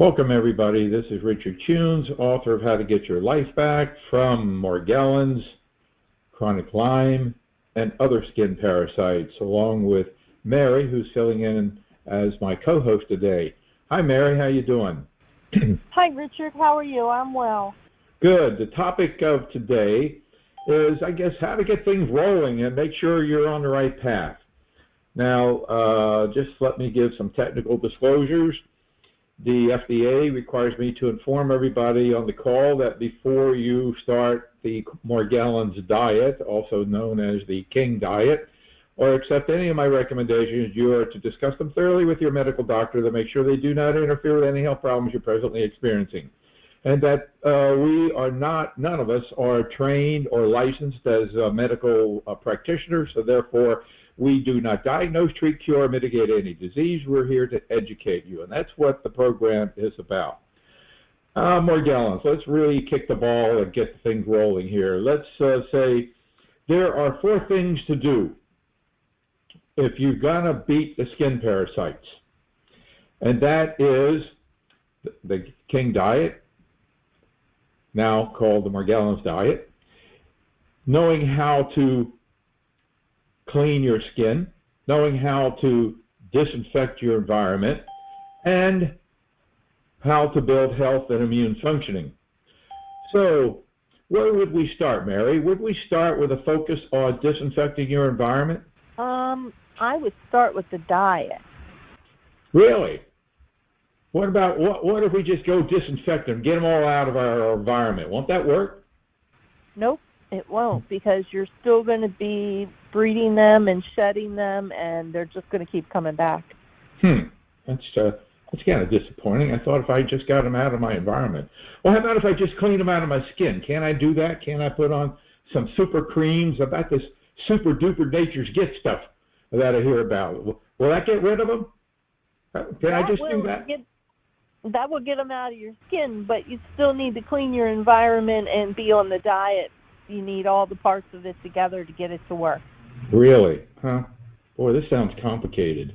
Welcome, everybody. This is Richard Tunes, author of How to Get Your Life Back from Morgellons, chronic Lyme, and other skin parasites, along with Mary, who's filling in as my co-host today. Hi, Mary. How you doing? Hi, Richard. How are you? I'm well. Good. The topic of today is, I guess, how to get things rolling and make sure you're on the right path. Now, just let me give some technical disclosures. The FDA requires me to inform everybody on the call that before you start the Morgellons diet, also known as the King diet, or accept any of my recommendations, you are to discuss them thoroughly with your medical doctor to make sure they do not interfere with any health problems you're presently experiencing. And that none of us are trained or licensed as medical practitioners, so therefore we do not diagnose, treat, cure, or mitigate any disease. We're here to educate you, and that's what the program is about. Morgellons, let's really kick the ball and get things rolling here. Let's say there are 4 things to do if you're going to beat the skin parasites, and that is the King diet, now called the Morgellons diet, knowing how to clean your skin, knowing how to disinfect your environment, and how to build health and immune functioning. So where would we start, Mary? Would we start with a focus on disinfecting your environment? I would start with the diet. Really? What about, what if we just go disinfect them, get them all out of our environment? Won't that work? Nope, it won't, because you're still going to be breeding them and shedding them, and they're just going to keep coming back. That's kind of disappointing. I thought if I just got them out of my environment. Well, how about if I just clean them out of my skin? Can I do that? Can I put on some super creams about this super duper Nature's Gift stuff that I hear about? Will that get rid of them? Can I just do that? That will get them out of your skin, but you still need to clean your environment and be on the diet. You need all the parts of it together to get it to work. Really? Huh? Boy, this sounds complicated.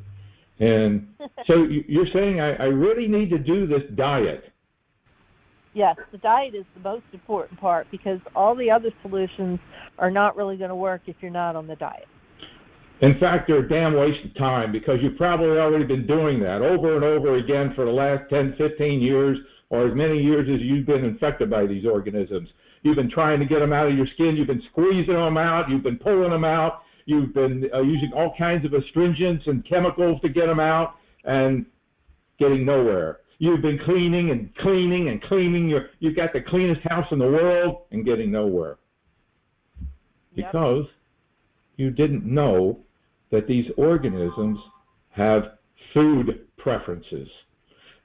And so you're saying I really need to do this diet? Yes, the diet is the most important part, because all the other solutions are not really going to work if you're not on the diet. In fact, they're a damn waste of time, because you've probably already been doing that over and over again for the last 10, 15 years, or as many years as you've been infected by these organisms. You've been trying to get them out of your skin. You've been squeezing them out. You've been pulling them out. You've been using all kinds of astringents and chemicals to get them out and getting nowhere. You've been cleaning and cleaning and cleaning. You've got the cleanest house in the world and getting nowhere. Because you didn't know that these organisms have food preferences.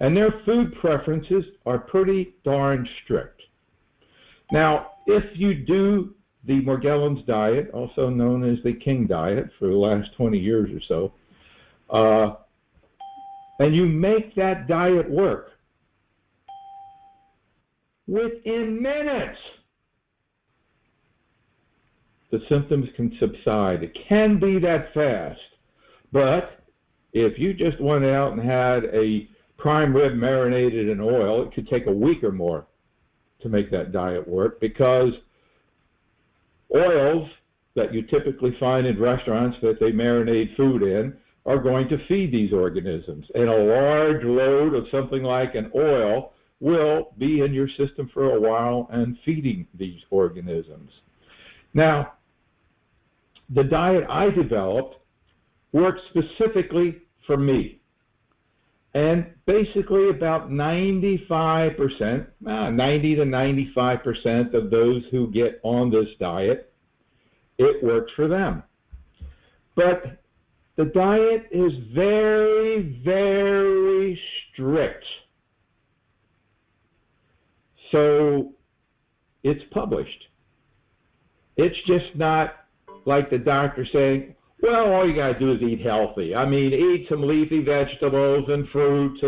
And their food preferences are pretty darn strict. Now, if you do the Morgellons diet, also known as the King diet for the last 20 years or so, and you make that diet work, within minutes, the symptoms can subside. It can be that fast. But if you just went out and had a prime rib marinated in oil, it could take a week or more to make that diet work, because oils that you typically find in restaurants that they marinate food in are going to feed these organisms. And a large load of something like an oil will be in your system for a while and feeding these organisms. Now, the diet I developed works specifically for me. And basically about 95%, 90 to 95% of those who get on this diet, it works for them. But the diet is very, very strict. So it's published. It's just not like the doctor saying, well, all you got to do is eat healthy. I mean, eat some leafy vegetables and fruits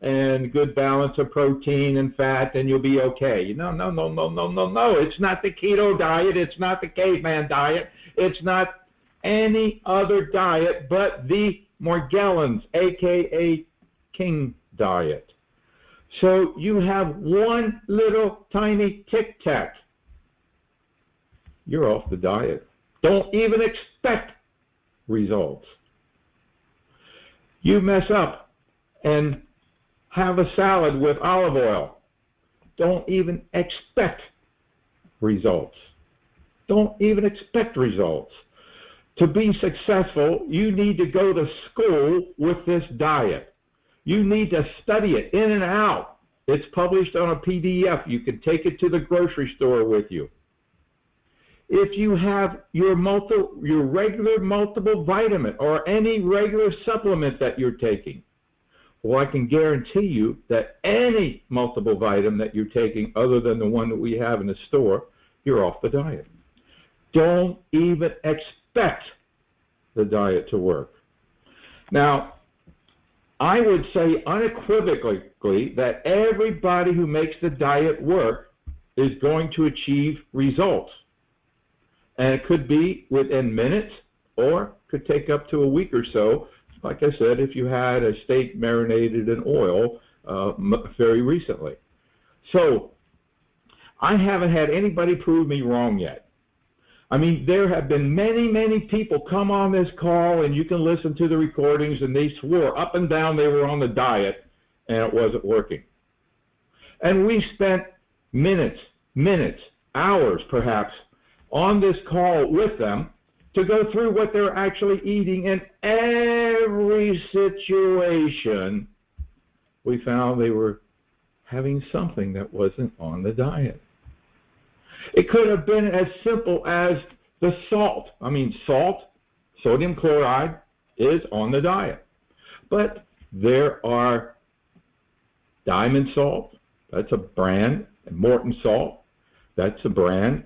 and good balance of protein and fat, and you'll be okay. No. It's not the keto diet. It's not the caveman diet. It's not any other diet but the Morgellons, a.k.a. King diet. So you have one little tiny Tic Tac. You're off the diet. Don't even expect results. You mess up and have a salad with olive oil. Don't even expect results. Don't even expect results. To be successful, you need to go to school with this diet. You need to study it in and out. It's published on a PDF. You can take it to the grocery store with you. If you have your regular multiple vitamin or any regular supplement that you're taking, well, I can guarantee you that any multiple vitamin that you're taking other than the one that we have in the store, you're off the diet. Don't even expect the diet to work. Now, I would say unequivocally that everybody who makes the diet work is going to achieve results. And it could be within minutes or could take up to a week or so. Like I said, if you had a steak marinated in oil very recently. So I haven't had anybody prove me wrong yet. I mean, there have been many, many people come on this call, and you can listen to the recordings, and they swore up and down they were on the diet, and it wasn't working. And we spent minutes, hours perhaps, on this call with them to go through what they're actually eating. In every situation, we found they were having something that wasn't on the diet. It could have been as simple as the salt. I mean, salt, sodium chloride, is on the diet. But there are Diamond salt, that's a brand, and Morton salt, that's a brand.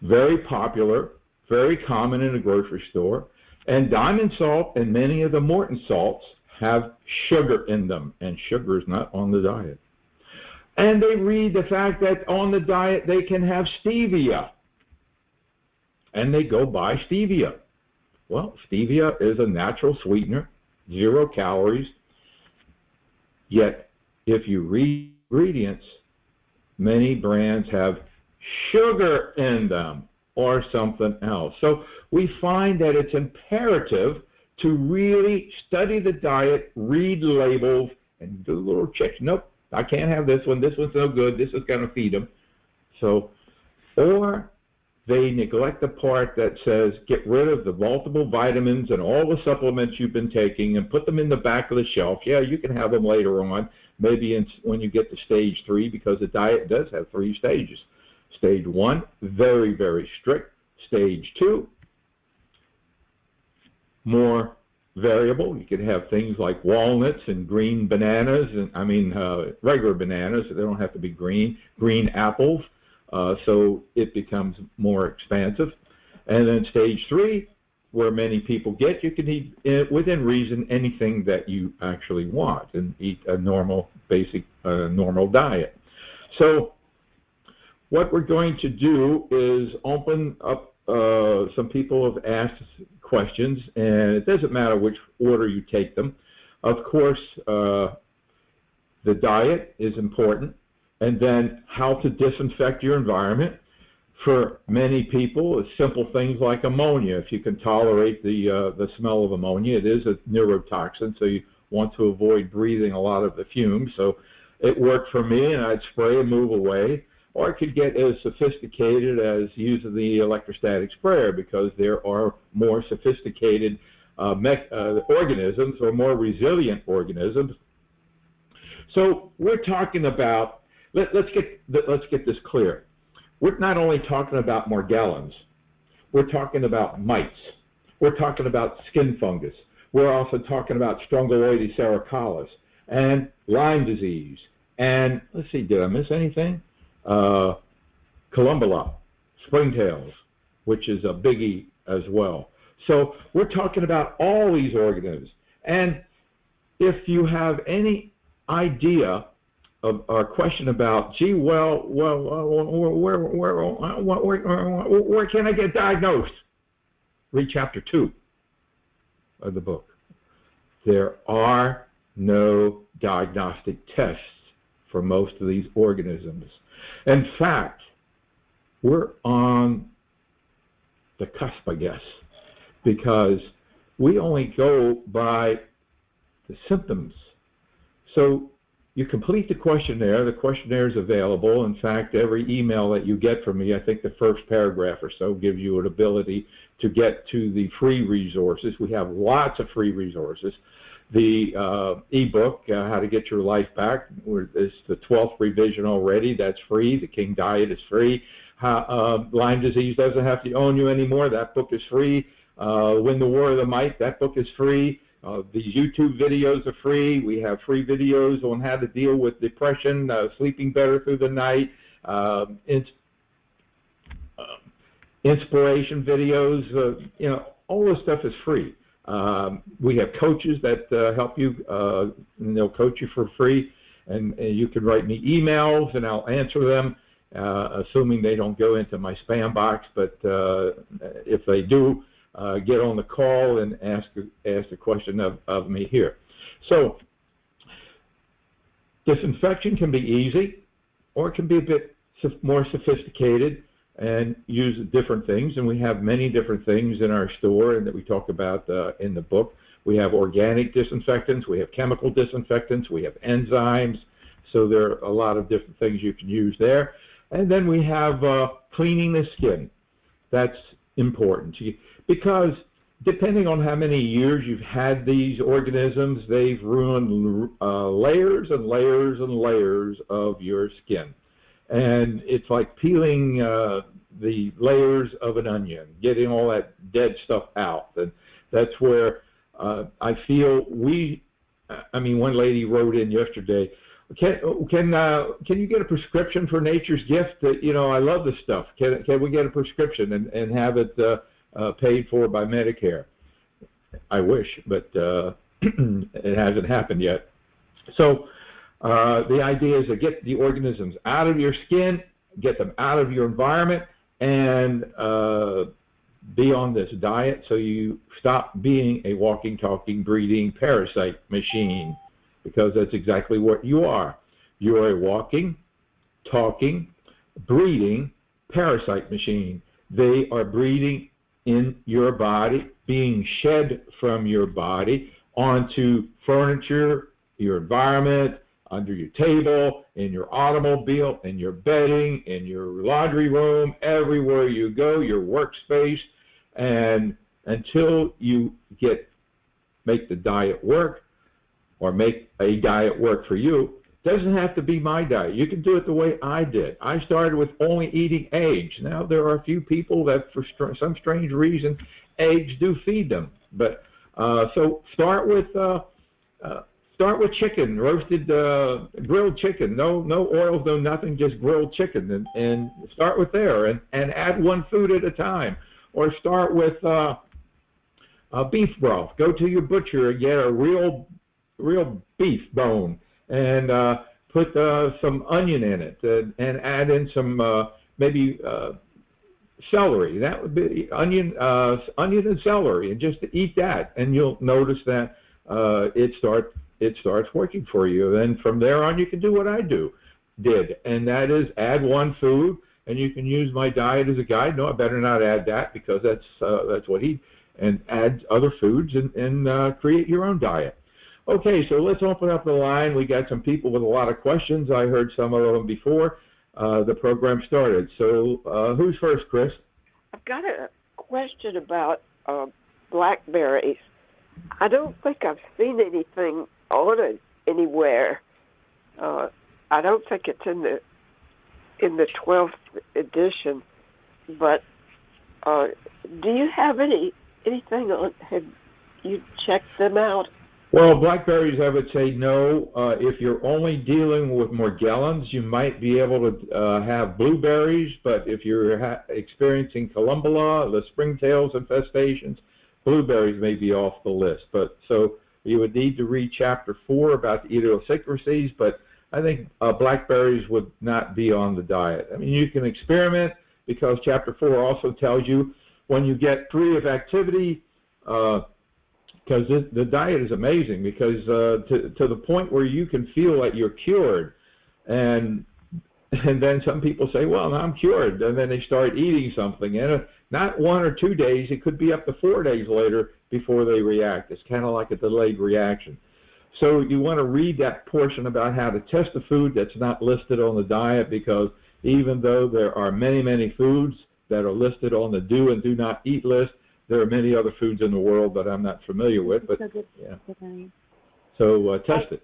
Very popular, very common in a grocery store. And Diamond salt and many of the Morton salts have sugar in them, and sugar is not on the diet. And they read the fact that on the diet they can have stevia. And they go buy stevia. Well, stevia is a natural sweetener, 0 calories. Yet, if you read ingredients, many brands have sugar in them or something else. So we find that it's imperative to really study the diet, read labels, and do little checks. Nope, I can't have this one. This one's no good. This is going to feed them. So, or they neglect the part that says get rid of the multiple vitamins and all the supplements you've been taking and put them in the back of the shelf. Yeah, you can have them later on, maybe when you get to stage 3, because the diet does have 3 stages. Stage 1, very, very strict. Stage 2, more variable. You can have things like walnuts and green bananas, and regular bananas. They don't have to be green apples. So it becomes more expansive. And then stage 3, where many people get, you can eat within reason anything that you actually want and eat a normal, basic, normal diet. So what we're going to do is open up. Some people have asked questions, and it doesn't matter which order you take them. Of course, the diet is important, and then how to disinfect your environment. For many people, it's simple things like ammonia. If you can tolerate the smell of ammonia, it is a neurotoxin, so you want to avoid breathing a lot of the fumes. So it worked for me, and I'd spray and move away. Or it could get as sophisticated as using the electrostatic sprayer, because there are more sophisticated organisms or more resilient organisms. So we're talking about, let's get this clear. We're not only talking about Morgellons, we're talking about mites. We're talking about skin fungus. We're also talking about Strongyloides cervicalis and Lyme disease. And let's see, did I miss anything? Columbella, springtails, which is a biggie as well. So we're talking about all these organisms. And if you have any idea of or question about, gee, where can I get diagnosed? Read chapter 2 of the book. There are no diagnostic tests for most of these organisms. In fact, we're on the cusp, I guess, because we only go by the symptoms. So you complete the questionnaire. The questionnaire is available. In fact, every email that you get from me, I think the first paragraph or so gives you an ability to get to the free resources. We have lots of free resources. The ebook, How to Get Your Life Back, it's the 12th revision already. That's free. The King Diet is free. Lyme disease doesn't have to own you anymore. That book is free. Win the War of the Mite, that book is free. These YouTube videos are free. We have free videos on how to deal with depression, sleeping better through the night, inspiration videos. All this stuff is free. We have coaches that help you, and they'll coach you for free. And you can write me emails, and I'll answer them, assuming they don't go into my spam box. But if they do, get on the call and ask a question of me here. So disinfection can be easy, or it can be a bit more sophisticated and use different things. And we have many different things in our store and that we talk about in the book. We have organic disinfectants, we have chemical disinfectants, we have enzymes. So there are a lot of different things you can use there. And then we have cleaning the skin. That's important because depending on how many years you've had these organisms, they've ruined layers and layers and layers of your skin. And it's like peeling the layers of an onion, getting all that dead stuff out. And that's where I feel one lady wrote in yesterday, can you get a prescription for Nature's Gift? I love this stuff. Can we get a prescription and have it paid for by Medicare? I wish, but it hasn't happened yet. So the idea is to get the organisms out of your skin, get them out of your environment, and be on this diet so you stop being a walking, talking, breathing parasite machine, because that's exactly what you are. You are a walking, talking, breathing parasite machine. They are breathing in your body, being shed from your body onto furniture, your environment, under your table, in your automobile, in your bedding, in your laundry room, everywhere you go, your workspace. And until you make the diet work, or make a diet work for you, it doesn't have to be my diet. You can do it the way I did. I started with only eating eggs. Now there are a few people that for some strange reason, eggs do feed them. But so start with chicken, roasted grilled chicken. No oils, no nothing, just grilled chicken, and start with there, and add one food at a time. Or start with beef broth. Go to your butcher and get a real beef bone, and put some onion in it, and add in some maybe celery. That would be onion and celery, and just eat that, and you'll notice that it starts working for you. Then from there on, you can do what I did, and that is add one food, and you can use my diet as a guide. No, I better not add that, because that's what and add other foods and create your own diet. Okay, so let's open up the line. We got some people with a lot of questions. I heard some of them before the program started. So who's first, Chris? I've got a question about blackberries. I don't think I've seen anything on it anywhere. I don't think it's in the 12th edition. But do you have anything on? Have you checked them out? Well, blackberries, I would say no. If you're only dealing with Morgellons, you might be able to have blueberries, but if you're experiencing Columbella, the springtails infestations, blueberries may be off the list. But so you would need to read Chapter 4 about the idiosyncrasies, but I think blackberries would not be on the diet. I mean, you can experiment, because Chapter 4 also tells you when you get free of activity, because the diet is amazing, because to the point where you can feel that you're cured And then some people say, well, now I'm cured. And then they start eating something. And not 1 or 2 days, it could be up to 4 days later before they react. It's kind of like a delayed reaction. So you want to read that portion about how to test a food that's not listed on the diet, because even though there are many, many foods that are listed on the do and do not eat list, there are many other foods in the world that I'm not familiar with. But yeah. So test it.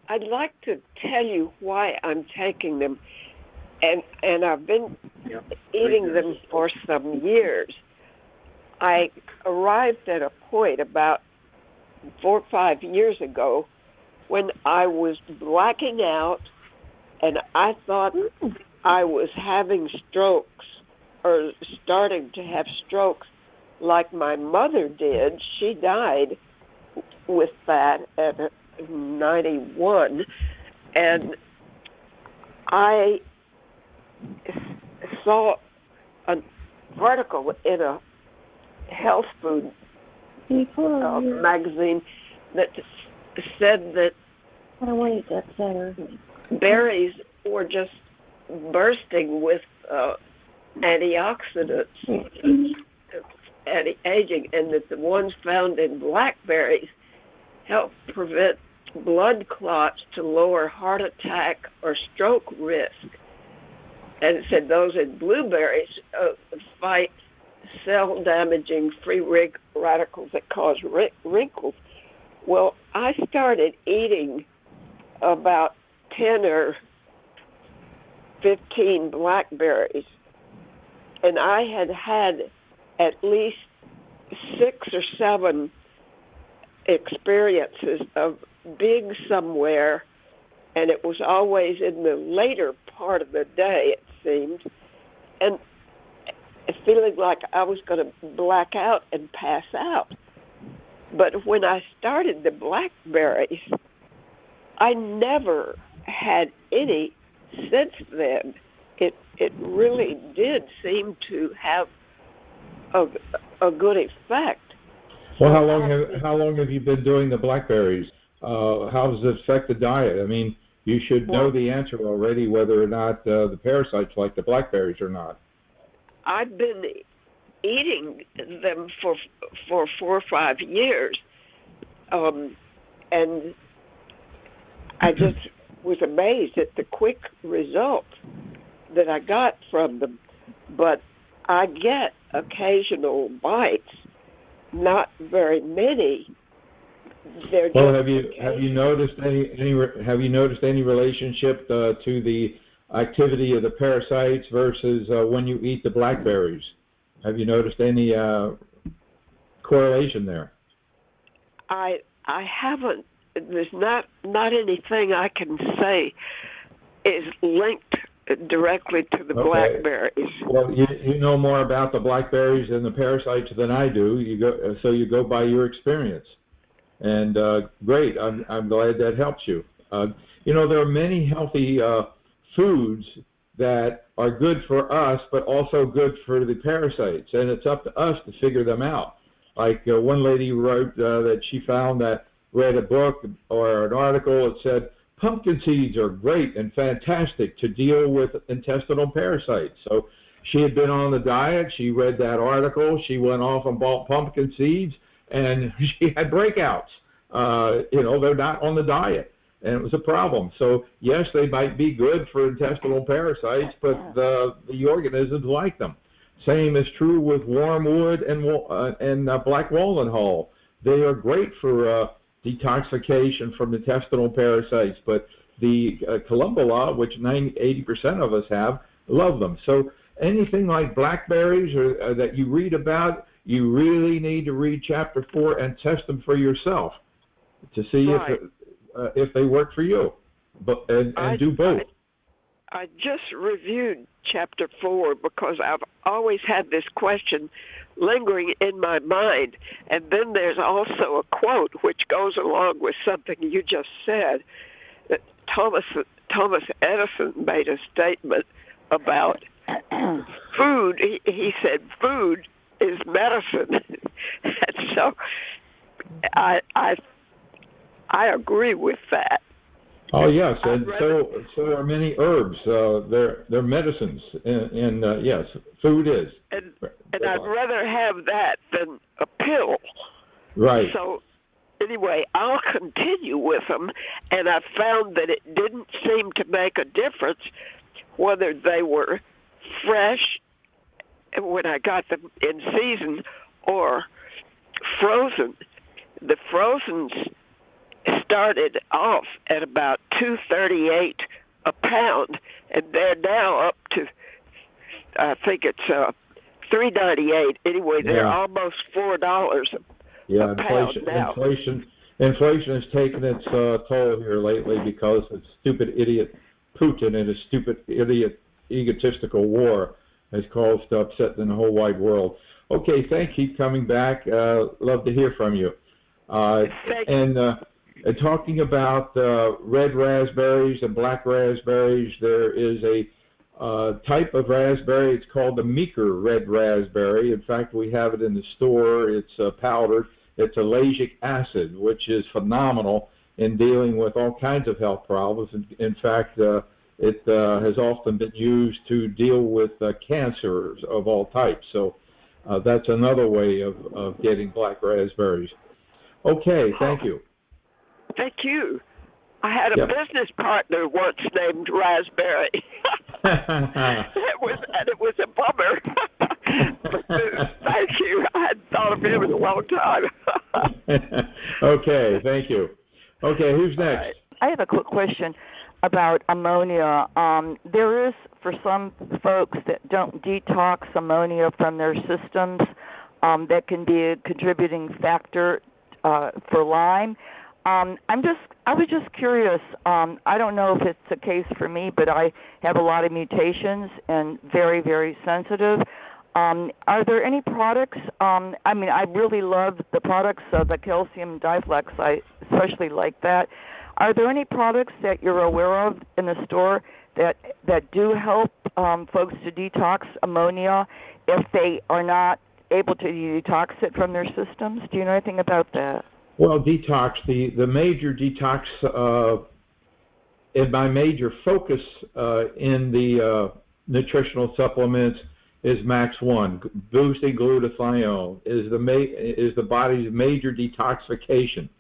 I'd like to tell you why I'm taking them, and I've been eating them for some years. I arrived at a point about 4 or 5 years ago when I was blacking out, and I thought I was having strokes or starting to have strokes like my mother did. She died with that at 91, and I saw an article in a health food magazine that said that berries were just bursting with antioxidants, anti-aging, and that the ones found in blackberries help prevent blood clots to lower heart attack or stroke risk. And it said those in blueberries fight cell-damaging free radicals that cause wrinkles. Well, I started eating about 10 or 15 blackberries, and I had at least 6 or 7 experiences of being somewhere, and it was always in the later part of the day, it seemed, and feeling like I was going to black out and pass out. But when I started the blackberries, I never had any since then. It really did seem to have a good effect. Well, how long have you been doing the blackberries? How does it affect the diet? I mean, you should know the answer already, whether or not the parasites like the blackberries or not. I've been eating them for 4 or 5 years, and I just was amazed at the quick results that I got from them. But I get occasional bites, not very many. Well, have you noticed any relationship to the activity of the parasites versus when you eat the blackberries? Have you noticed any correlation there? I haven't. There's not anything I can say is linked directly to the blackberries. Well, you know more about the blackberries and the parasites than I do. You go by your experience, and great. I'm glad that helps you. There are many healthy foods that are good for us, but also good for the parasites, and it's up to us to figure them out. Like one lady wrote that she read a book or an article that said pumpkin seeds are great and fantastic to deal with intestinal parasites. So she had been on the diet, she read that article, she went off and bought pumpkin seeds, and she had breakouts. They're not on the diet, and it was a problem. So yes, they might be good for intestinal parasites, but the organisms like them. Same is true with wormwood and black walnut hull. They are great for detoxification from intestinal parasites, but the columbella, which 80% of us have, love them. So anything like blackberries or that you read about, you really need to read Chapter 4 and test them for yourself to see if they work for you, and do both. I just reviewed Chapter 4 because I've always had this question lingering in my mind. And then there's also a quote which goes along with something you just said. That Thomas Edison made a statement about food. He said, food is medicine. And so I agree with that. Oh yes, I'd and so are many herbs. They're medicines, and yes, food is. and I'd rather have that than a pill. Right. So anyway, I'll continue with them, and I found that it didn't seem to make a difference whether they were fresh when I got them in season or frozen. The frozens started off at about $2.38 a pound, and they're now up to, I think it's $3.98. Anyway, they're almost $4 a pound now. Inflation has taken its toll here lately because of stupid idiot Putin and his stupid idiot egotistical war has caused upset in the whole wide world. Okay, thank you. Keep coming back. Love to hear from you. And talking about red raspberries and black raspberries, there is a type of raspberry. It's called the meeker red raspberry. In fact, we have it in the store. It's powdered. It's ellagic acid, which is phenomenal in dealing with all kinds of health problems. In fact, it has often been used to deal with cancers of all types. So that's another way of getting black raspberries. Okay, thank you. Thank you. I had a business partner once named Raspberry. It was a bummer. But, thank you. I hadn't thought of him in a long time. Okay, thank you. Okay, who's next? I have a quick question about ammonia. There is, for some folks that don't detox ammonia from their systems, that can be a contributing factor for Lyme. I was just curious. I don't know if it's a case for me, but I have a lot of mutations and very, very sensitive. Are there any products? I really love the products of the calcium diflex. I especially like that. Are there any products that you're aware of in the store that do help folks to detox ammonia if they are not able to detox it from their systems? Do you know anything about that? Well, detox, the major detox, and my major focus in the nutritional supplements is Max 1. Boosting glutathione is the body's major detoxification.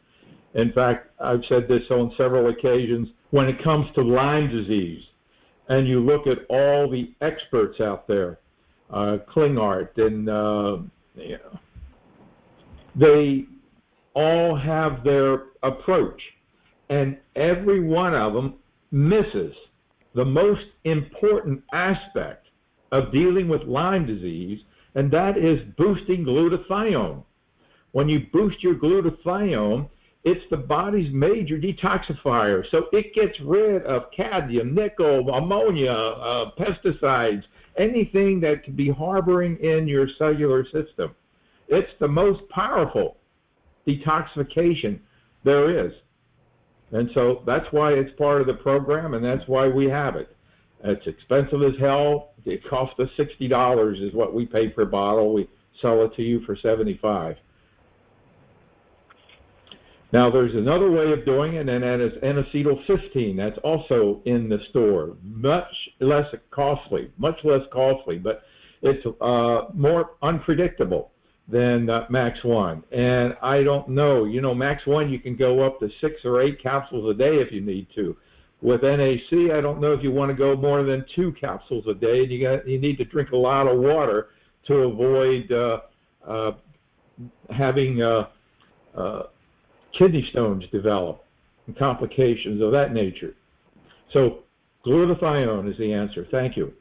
In fact, I've said this on several occasions. When it comes to Lyme disease, and you look at all the experts out there, Klingart, and they all have their approach, and every one of them misses the most important aspect of dealing with Lyme disease, and that is boosting glutathione. When you boost your glutathione, it's the body's major detoxifier. So it gets rid of cadmium, nickel, ammonia, pesticides, anything that can be harboring in your cellular system. It's the most powerful detoxification there is. And so that's why it's part of the program, and that's why we have it. It's expensive as hell. It costs us $60 is what we pay per bottle. We sell it to you for $75. Now there's another way of doing it, and that is N-acetyl-cysteine. That's also in the store. Much less costly, but it's more unpredictable than Max 1. And I don't know, Max 1 you can go up to 6 or 8 capsules a day if you need to. With NAC, I don't know if you want to go more than 2 capsules a day, and you need to drink a lot of water to avoid having kidney stones develop and complications of that nature. So glutathione is the answer. Thank you.